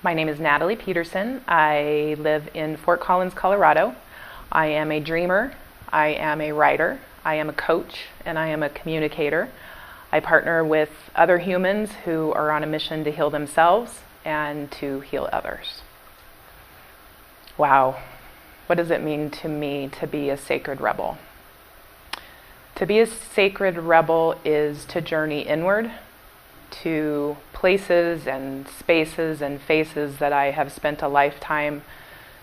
My name is Natalie Petersen. I live in Fort Collins, Colorado. I am a dreamer, I am a writer, I am a coach, and I am a communicator. I partner with other humans who are on a mission to heal themselves and to heal others. Wow, what does it mean to me to be a sacred rebel? To be a sacred rebel is to journey inward to places and spaces and faces that I have spent a lifetime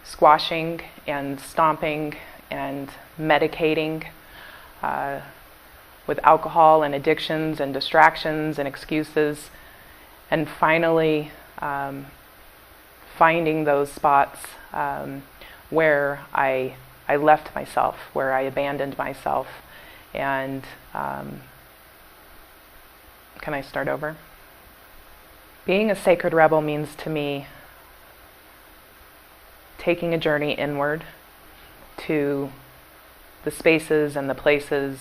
squashing and stomping and medicating with alcohol and addictions and distractions and excuses, and finally finding those spots where I left myself, where I abandoned myself. And can I start over? Being a sacred rebel means to me taking a journey inward to the spaces and the places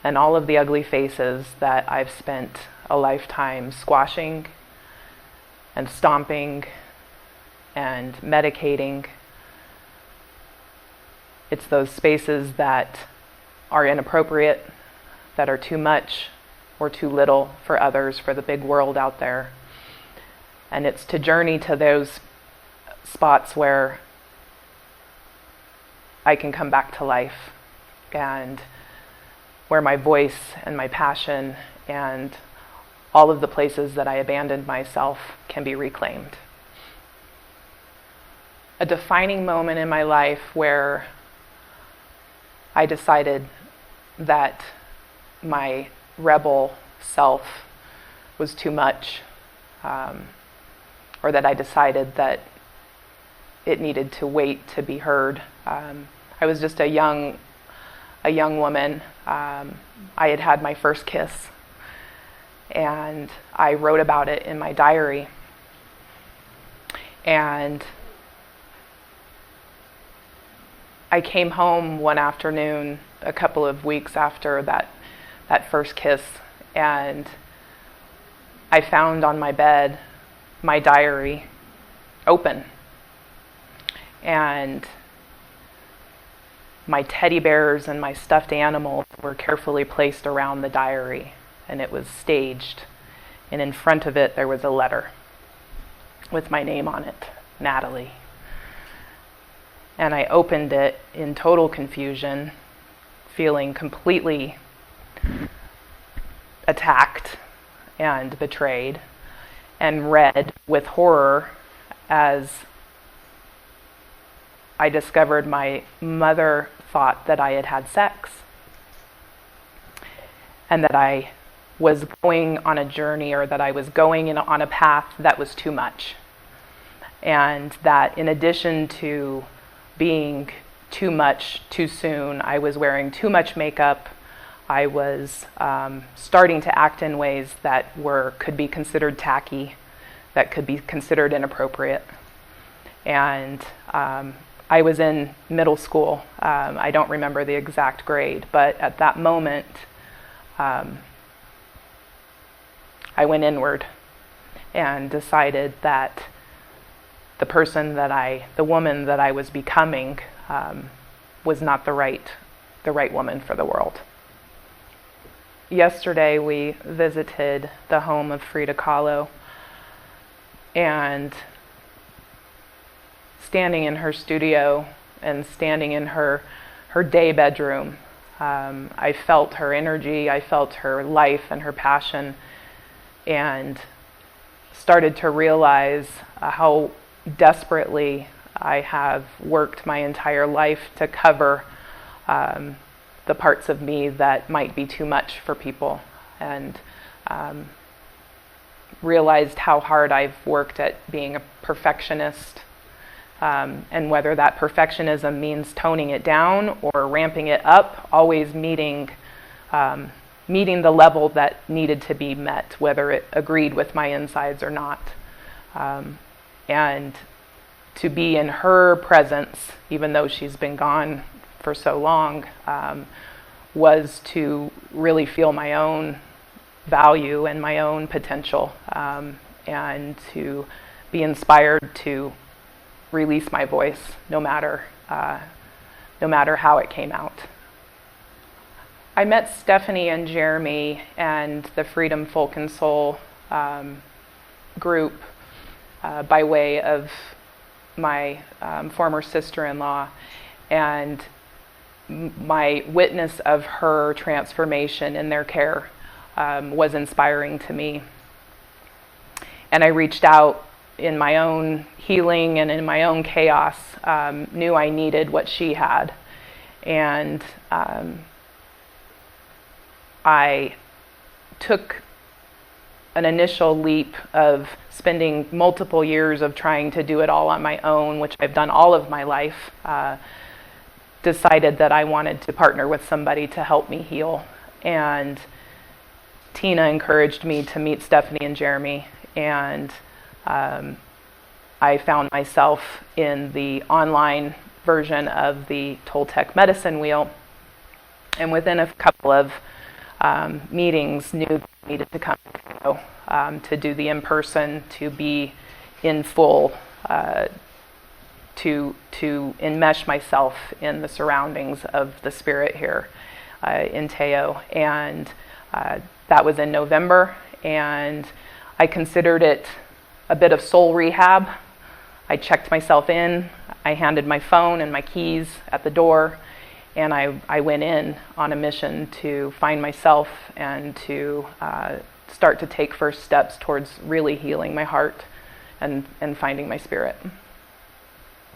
and all of the ugly faces that I've spent a lifetime squashing and stomping and medicating. It's those spaces that are inappropriate, that are too much or too little for others, for the big world out there. And it's to journey to those spots where I can come back to life, and where my voice and my passion and all of the places that I abandoned myself can be reclaimed. A defining moment in my life where I decided that my rebel self was too much, or that I decided that it needed to wait to be heard. I was just a young woman. I had had my first kiss, and I wrote about it in my diary. And I came home one afternoon a couple of weeks after that first kiss, and I found on my bed my diary open, and my teddy bears and my stuffed animals were carefully placed around the diary, and it was staged, and in front of it there was a letter with my name on it, Natalie. And I opened it in total confusion, feeling completely attacked and betrayed, and read with horror as I discovered my mother thought that I had had sex, and that I was going on a journey, or that I was going on a path that was too much, and that in addition to being too much too soon, I was wearing too much makeup. I was starting to act in ways that could be considered tacky, that could be considered inappropriate. And I was in middle school. I don't remember the exact grade, but at that moment, I went inward and decided that the woman that I was becoming was not the right woman for the world. Yesterday we visited the home of Frida Kahlo, and standing in her studio and standing in her day bedroom, I felt her energy, I felt her life and her passion, and started to realize how desperately I have worked my entire life to cover the parts of me that might be too much for people, and realized how hard I've worked at being a perfectionist, and whether that perfectionism means toning it down or ramping it up, always meeting the level that needed to be met, whether it agreed with my insides or not. And to be in her presence, even though she's been gone for so long, was to really feel my own value and my own potential, and to be inspired to release my voice, no matter how it came out. I met Stephanie and Jeremy and the Freedom, Folk and Soul group by way of my former sister-in-law, and my witness of her transformation in their care was inspiring to me. And I reached out in my own healing and in my own chaos, knew I needed what she had. And I took an initial leap of spending multiple years of trying to do it all on my own, which I've done all of my life. Decided that I wanted to partner with somebody to help me heal. And Tina encouraged me to meet Stephanie and Jeremy, and I found myself in the online version of the Toltec medicine wheel, and within a couple of meetings knew that I needed to come to do the in-person, to be in full, to enmesh myself in the surroundings of the spirit here in Teo. And that was in November, and I considered it a bit of soul rehab. I checked myself in, I handed my phone and my keys at the door, and I went in on a mission to find myself and to start to take first steps towards really healing my heart and finding my spirit.